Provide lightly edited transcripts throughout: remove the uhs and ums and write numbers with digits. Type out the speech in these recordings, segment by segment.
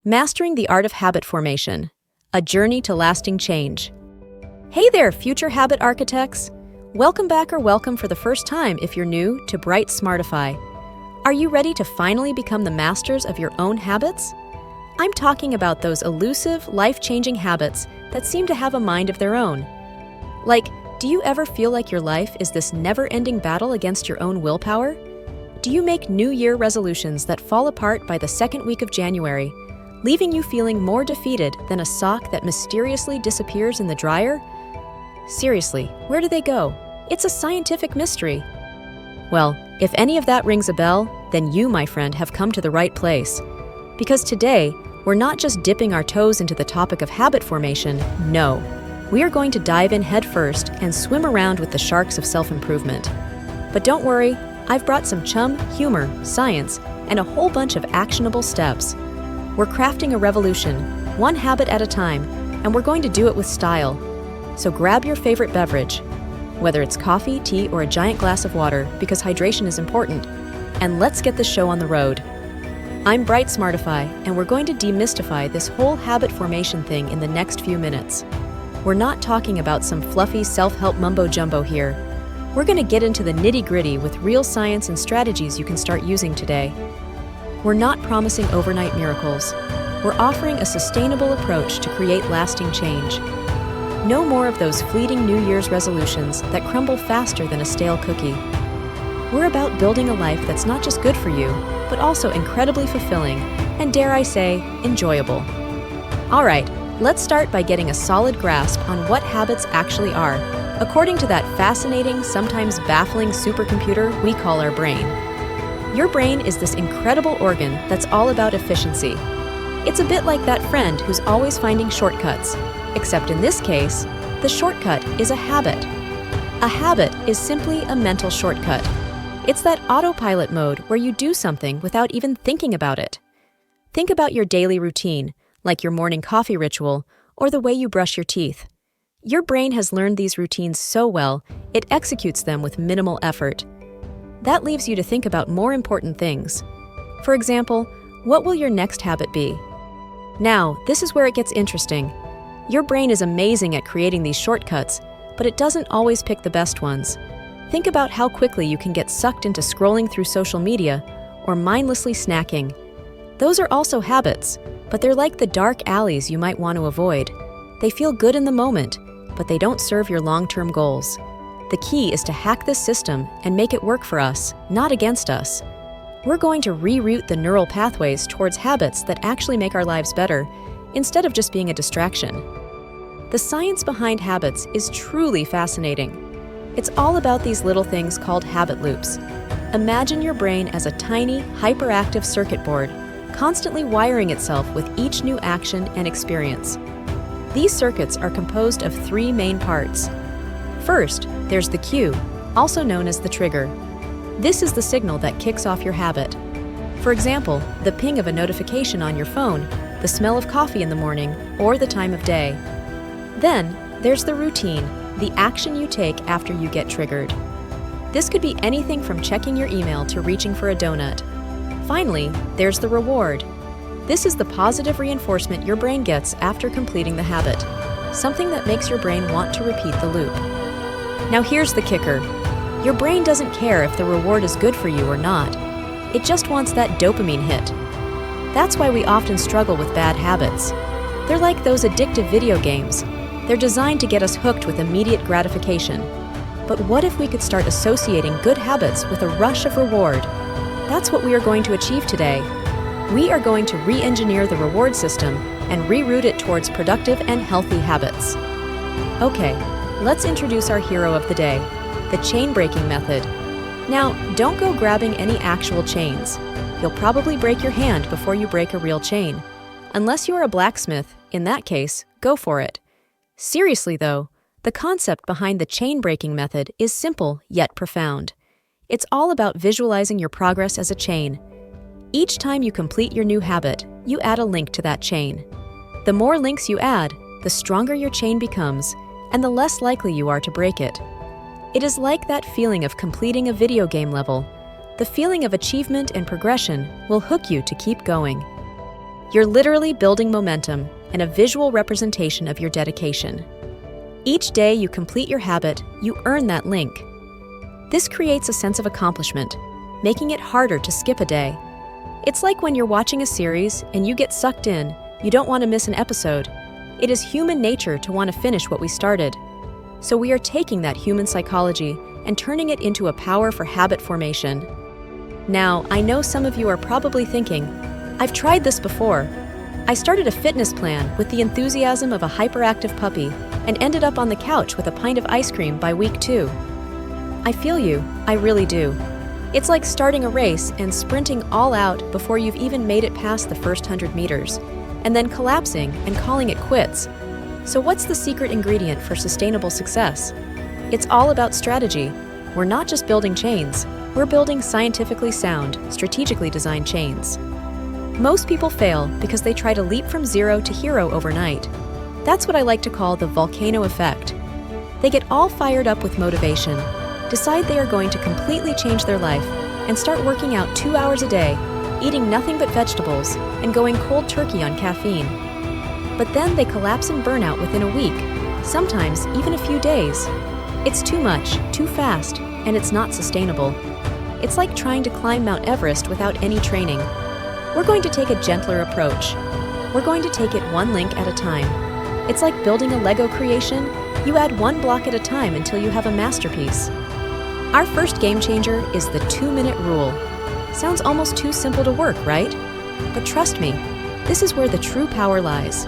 Mastering the Art of Habit Formation, a journey to lasting change. Hey there, future habit architects! Welcome back or welcome for the first time if you're new to Bright Smartify. Are you ready to finally become the masters of your own habits? I'm talking about those elusive, life-changing habits that seem to have a mind of their own. Like, do you ever feel like your life is this never-ending battle against your own willpower? Do you make New Year resolutions that fall apart by the second week of January, leaving you feeling more defeated than a sock that mysteriously disappears in the dryer? Seriously, where do they go? It's a scientific mystery. Well, if any of that rings a bell, then you, my friend, have come to the right place. Because today, we're not just dipping our toes into the topic of habit formation, no. We are going to dive in headfirst and swim around with the sharks of self-improvement. But don't worry, I've brought some chum, humor, science, and a whole bunch of actionable steps. We're crafting a revolution, one habit at a time, and we're going to do it with style. So grab your favorite beverage, whether it's coffee, tea, or a giant glass of water, because hydration is important, and let's get the show on the road. I'm Bright Smartify, and we're going to demystify this whole habit formation thing in the next few minutes. We're not talking about some fluffy self-help mumbo-jumbo here. We're going to get into the nitty-gritty with real science and strategies you can start using today. We're not promising overnight miracles. We're offering a sustainable approach to create lasting change. No more of those fleeting New Year's resolutions that crumble faster than a stale cookie. We're about building a life that's not just good for you, but also incredibly fulfilling, and dare I say, enjoyable. All right, let's start by getting a solid grasp on what habits actually are, according to that fascinating, sometimes baffling supercomputer we call our brain. Your brain is this incredible organ that's all about efficiency. It's a bit like that friend who's always finding shortcuts, except in this case, the shortcut is a habit. A habit is simply a mental shortcut. It's that autopilot mode where you do something without even thinking about it. Think about your daily routine, like your morning coffee ritual, or the way you brush your teeth. Your brain has learned these routines so well, it executes them with minimal effort. That leaves you to think about more important things. For example, what will your next habit be? Now, this is where it gets interesting. Your brain is amazing at creating these shortcuts, but it doesn't always pick the best ones. Think about how quickly you can get sucked into scrolling through social media or mindlessly snacking. Those are also habits, but they're like the dark alleys you might want to avoid. They feel good in the moment, but they don't serve your long-term goals. The key is to hack this system and make it work for us, not against us. We're going to reroute the neural pathways towards habits that actually make our lives better, instead of just being a distraction. The science behind habits is truly fascinating. It's all about these little things called habit loops. Imagine your brain as a tiny, hyperactive circuit board, constantly wiring itself with each new action and experience. These circuits are composed of three main parts. First, there's the cue, also known as the trigger. This is the signal that kicks off your habit. For example, the ping of a notification on your phone, the smell of coffee in the morning, or the time of day. Then, there's the routine, the action you take after you get triggered. This could be anything from checking your email to reaching for a donut. Finally, there's the reward. This is the positive reinforcement your brain gets after completing the habit, something that makes your brain want to repeat the loop. Now here's the kicker. Your brain doesn't care if the reward is good for you or not. It just wants that dopamine hit. That's why we often struggle with bad habits. They're like those addictive video games. They're designed to get us hooked with immediate gratification. But what if we could start associating good habits with a rush of reward? That's what we are going to achieve today. We are going to re-engineer the reward system and reroute it towards productive and healthy habits. Okay, let's introduce our hero of the day, the chain breaking method. Now, don't go grabbing any actual chains. You'll probably break your hand before you break a real chain. Unless you're a blacksmith, in that case, go for it. Seriously though, the concept behind the chain breaking method is simple yet profound. It's all about visualizing your progress as a chain. Each time you complete your new habit, you add a link to that chain. The more links you add, the stronger your chain becomes, and the less likely you are to break it. It is like that feeling of completing a video game level. The feeling of achievement and progression will hook you to keep going. You're literally building momentum and a visual representation of your dedication. Each day you complete your habit, you earn that link. This creates a sense of accomplishment, making it harder to skip a day. It's like when you're watching a series and you get sucked in, you don't want to miss an episode. It is human nature to want to finish what we started. So we are taking that human psychology and turning it into a power for habit formation. Now, I know some of you are probably thinking, I've tried this before. I started a fitness plan with the enthusiasm of a hyperactive puppy and ended up on the couch with a pint of ice cream by week 2. I feel you, I really do. It's like starting a race and sprinting all out before you've even made it past the first 100 meters, and then collapsing and calling it quits. So what's the secret ingredient for sustainable success? It's all about strategy. We're not just building chains, we're building scientifically sound, strategically designed chains. Most people fail because they try to leap from zero to hero overnight. That's what I like to call the volcano effect. They get all fired up with motivation, decide they are going to completely change their life, and start working out 2 hours a day, eating nothing but vegetables, and going cold turkey on caffeine. But then they collapse in burnout within a week, sometimes even a few days. It's too much, too fast, and it's not sustainable. It's like trying to climb Mount Everest without any training. We're going to take a gentler approach. We're going to take it one link at a time. It's like building a Lego creation. You add one block at a time until you have a masterpiece. Our first game changer is the 2-minute rule. Sounds almost too simple to work, right? But trust me, this is where the true power lies.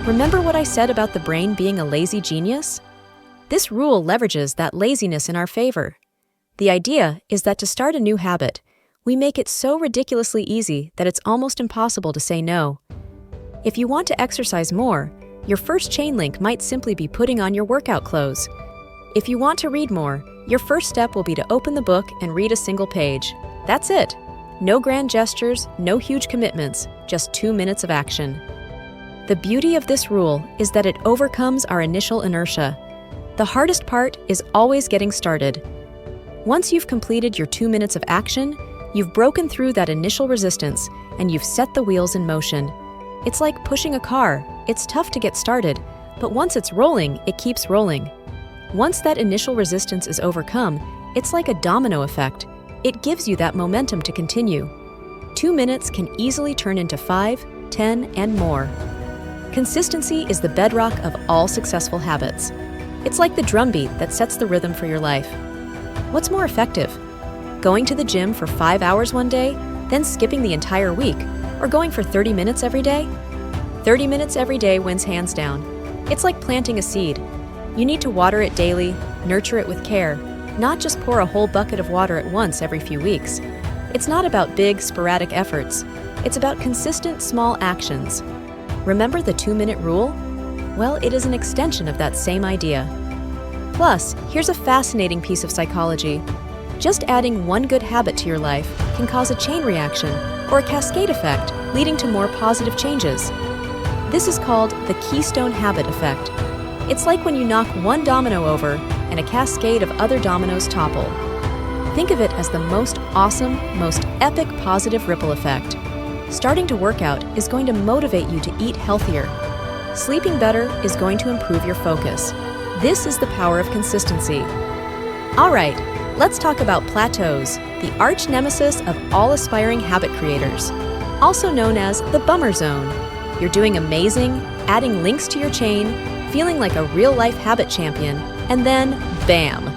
Remember what I said about the brain being a lazy genius? This rule leverages that laziness in our favor. The idea is that to start a new habit, we make it so ridiculously easy that it's almost impossible to say no. If you want to exercise more, your first chain link might simply be putting on your workout clothes. If you want to read more, your first step will be to open the book and read a single page. That's it. No grand gestures, no huge commitments, just 2 minutes of action. The beauty of this rule is that it overcomes our initial inertia. The hardest part is always getting started. Once you've completed your 2 minutes of action, you've broken through that initial resistance and you've set the wheels in motion. It's like pushing a car. It's tough to get started, but once it's rolling, it keeps rolling. Once that initial resistance is overcome, it's like a domino effect. It gives you that momentum to continue. 2 minutes can easily turn into 5, 10, and more. Consistency is the bedrock of all successful habits. It's like the drumbeat that sets the rhythm for your life. What's more effective? Going to the gym for 5 hours one day, then skipping the entire week, or going for 30 minutes every day? 30 minutes every day wins hands down. It's like planting a seed. You need to water it daily, nurture it with care, not just pour a whole bucket of water at once every few weeks. It's not about big, sporadic efforts. It's about consistent, small actions. Remember the 2-minute rule? Well, it is an extension of that same idea. Plus, here's a fascinating piece of psychology. Just adding one good habit to your life can cause a chain reaction or a cascade effect, leading to more positive changes. This is called the keystone habit effect. It's like when you knock one domino over and a cascade of other dominoes topple. Think of it as the most awesome, most epic positive ripple effect. Starting to work out is going to motivate you to eat healthier. Sleeping better is going to improve your focus. This is the power of consistency. All right, let's talk about plateaus, the arch nemesis of all aspiring habit creators, also known as the bummer zone. You're doing amazing, adding links to your chain, feeling like a real-life habit champion, and then, bam!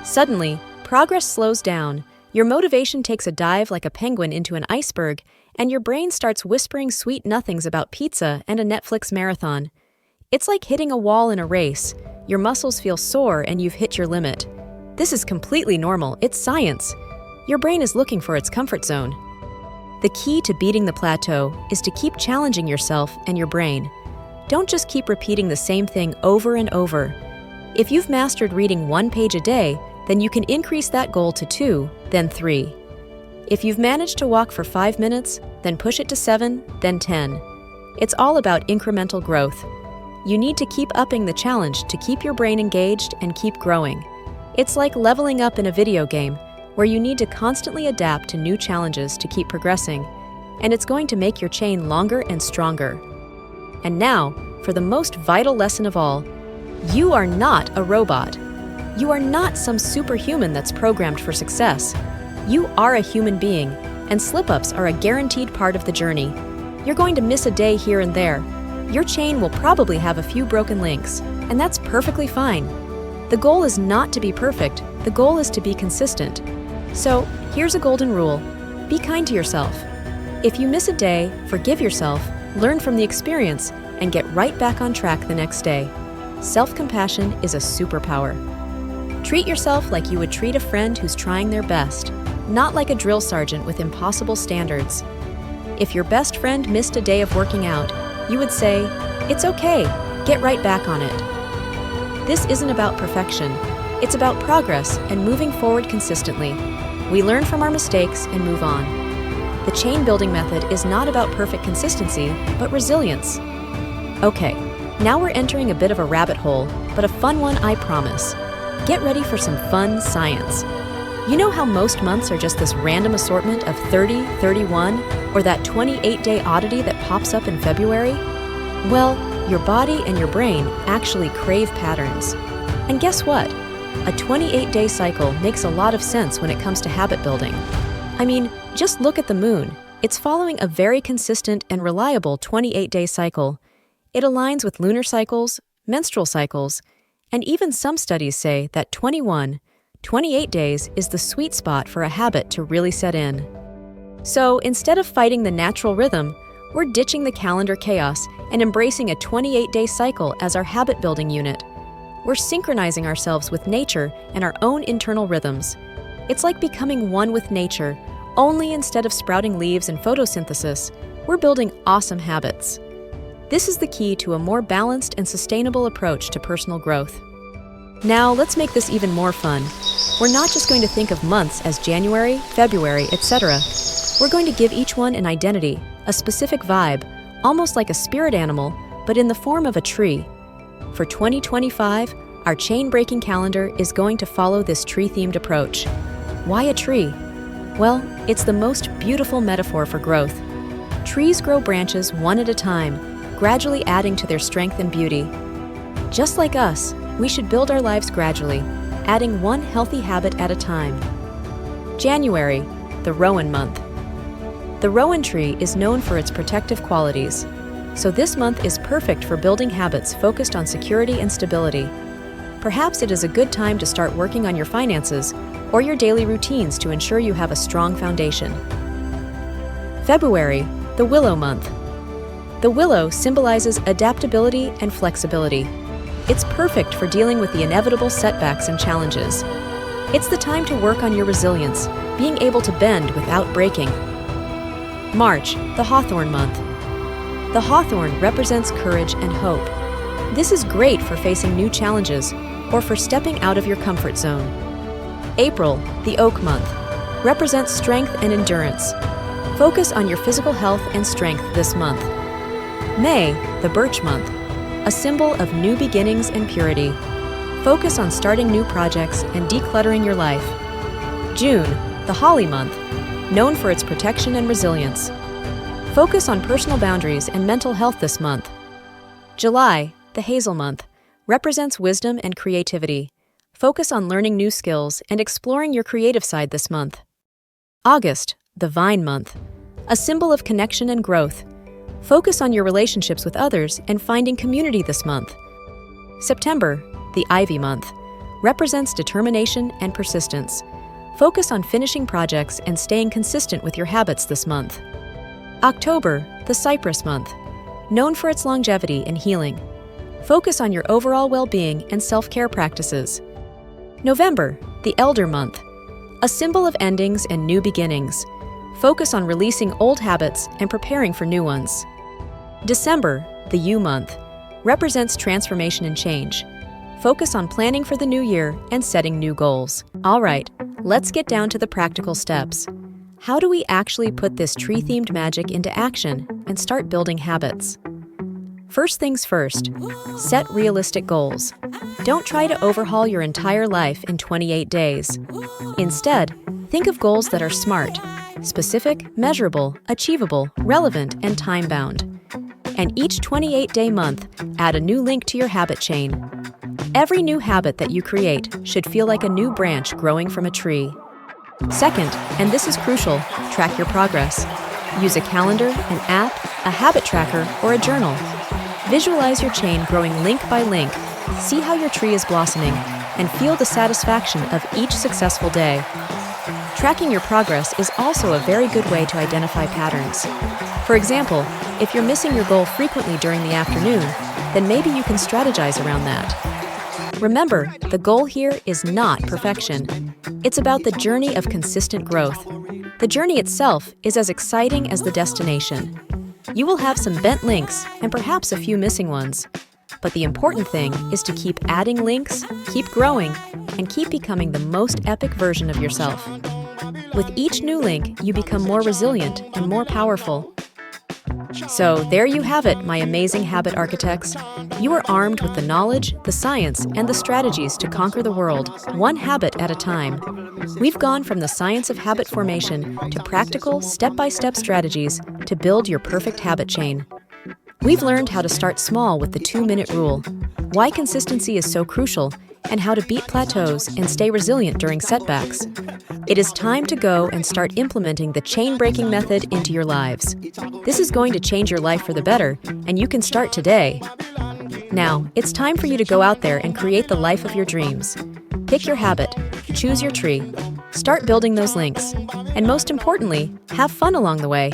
Suddenly, progress slows down, your motivation takes a dive like a penguin into an iceberg, and your brain starts whispering sweet nothings about pizza and a Netflix marathon. It's like hitting a wall in a race. Your muscles feel sore and you've hit your limit. This is completely normal, it's science. Your brain is looking for its comfort zone. The key to beating the plateau is to keep challenging yourself and your brain. Don't just keep repeating the same thing over and over. If you've mastered reading 1 page a day, then you can increase that goal to 2, then 3. If you've managed to walk for 5 minutes, then push it to 7, then 10. It's all about incremental growth. You need to keep upping the challenge to keep your brain engaged and keep growing. It's like leveling up in a video game, where you need to constantly adapt to new challenges to keep progressing. and it's going to make your chain longer and stronger. And now, for the most vital lesson of all, you are not a robot. You are not some superhuman that's programmed for success. You are a human being, and slip-ups are a guaranteed part of the journey. You're going to miss a day here and there. Your chain will probably have a few broken links, and that's perfectly fine. The goal is not to be perfect, the goal is to be consistent. So, here's a golden rule. Be kind to yourself. If you miss a day, forgive yourself, learn from the experience, and get right back on track the next day. Self-compassion is a superpower. Treat yourself like you would treat a friend who's trying their best, not like a drill sergeant with impossible standards. If your best friend missed a day of working out, you would say, "It's okay, get right back on it." This isn't about perfection. It's about progress and moving forward consistently. We learn from our mistakes and move on. The chain building method is not about perfect consistency, but resilience. Okay, now we're entering a bit of a rabbit hole, but a fun one, I promise. Get ready for some fun science. You know how most months are just this random assortment of 30, 31, or that 28-day oddity that pops up in February? Well, your body and your brain actually crave patterns. And guess what? A 28-day cycle makes a lot of sense when it comes to habit building. I mean, just look at the moon. It's following a very consistent and reliable 28-day cycle. It aligns with lunar cycles, menstrual cycles, and even some studies say that 28 days is the sweet spot for a habit to really set in. So instead of fighting the natural rhythm, we're ditching the calendar chaos and embracing a 28-day cycle as our habit-building unit. We're synchronizing ourselves with nature and our own internal rhythms. It's like becoming one with nature, only instead of sprouting leaves and photosynthesis, we're building awesome habits. This is the key to a more balanced and sustainable approach to personal growth. Now, let's make this even more fun. We're not just going to think of months as January, February, etc. We're going to give each one an identity, a specific vibe, almost like a spirit animal, but in the form of a tree. For 2025, our chain-breaking calendar is going to follow this tree-themed approach. Why a tree? Well, it's the most beautiful metaphor for growth. Trees grow branches one at a time, gradually adding to their strength and beauty. Just like us, we should build our lives gradually, adding one healthy habit at a time. January, the Rowan month. The rowan tree is known for its protective qualities, so this month is perfect for building habits focused on security and stability. Perhaps it is a good time to start working on your finances or your daily routines to ensure you have a strong foundation. February, the willow month. The willow symbolizes adaptability and flexibility. It's perfect for dealing with the inevitable setbacks and challenges. It's the time to work on your resilience, being able to bend without breaking. March, the hawthorn month. The hawthorn represents courage and hope. This is great for facing new challenges or for stepping out of your comfort zone. April, the oak month, represents strength and endurance. Focus on your physical health and strength this month. May, the birch month, a symbol of new beginnings and purity. Focus on starting new projects and decluttering your life. June, the holly month, known for its protection and resilience. Focus on personal boundaries and mental health this month. July, the hazel month, represents wisdom and creativity. Focus on learning new skills and exploring your creative side this month. August, the vine month, a symbol of connection and growth. Focus on your relationships with others and finding community this month. September, the ivy month, represents determination and persistence. Focus on finishing projects and staying consistent with your habits this month. October, the cypress month, known for its longevity and healing. Focus on your overall well-being and self-care practices. November, the elder month, a symbol of endings and new beginnings. Focus on releasing old habits and preparing for new ones. December, the yew month, represents transformation and change. Focus on planning for the new year and setting new goals. All right, let's get down to the practical steps. How do we actually put this tree-themed magic into action and start building habits? First things first, set realistic goals. Don't try to overhaul your entire life in 28 days. Instead, think of goals that are smart, specific, measurable, achievable, relevant, and time-bound. And each 28-day month, add a new link to your habit chain. Every new habit that you create should feel like a new branch growing from a tree. Second, and this is crucial, track your progress. Use a calendar, an app, a habit tracker, or a journal. Visualize your chain growing link by link, see how your tree is blossoming, and feel the satisfaction of each successful day. Tracking your progress is also a very good way to identify patterns. For example, if you're missing your goal frequently during the afternoon, then maybe you can strategize around that. Remember, the goal here is not perfection. It's about the journey of consistent growth. The journey itself is as exciting as the destination. You will have some bent links and perhaps a few missing ones. But the important thing is to keep adding links, keep growing, and keep becoming the most epic version of yourself. With each new link, you become more resilient and more powerful. So there you have it, my amazing habit architects. You are armed with the knowledge, the science, and the strategies to conquer the world, one habit at a time. We've gone from the science of habit formation to practical, step-by-step strategies to build your perfect habit chain. We've learned how to start small with the 2-minute rule, why consistency is so crucial, and how to beat plateaus and stay resilient during setbacks. It is time to go and start implementing the chain-breaking method into your lives. This is going to change your life for the better, and you can start today. Now, it's time for you to go out there and create the life of your dreams. Pick your habit, choose your tree, start building those links, and most importantly, have fun along the way.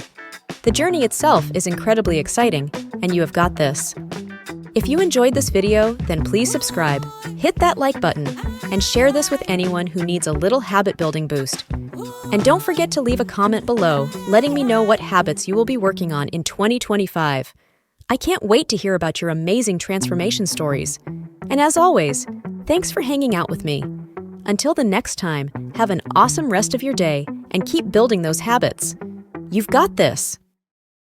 The journey itself is incredibly exciting, and you have got this. If you enjoyed this video, then please subscribe, hit that like button, and share this with anyone who needs a little habit building boost. And don't forget to leave a comment below, letting me know what habits you will be working on in 2025. I can't wait to hear about your amazing transformation stories. And as always, thanks for hanging out with me. Until the next time, have an awesome rest of your day and keep building those habits. You've got this.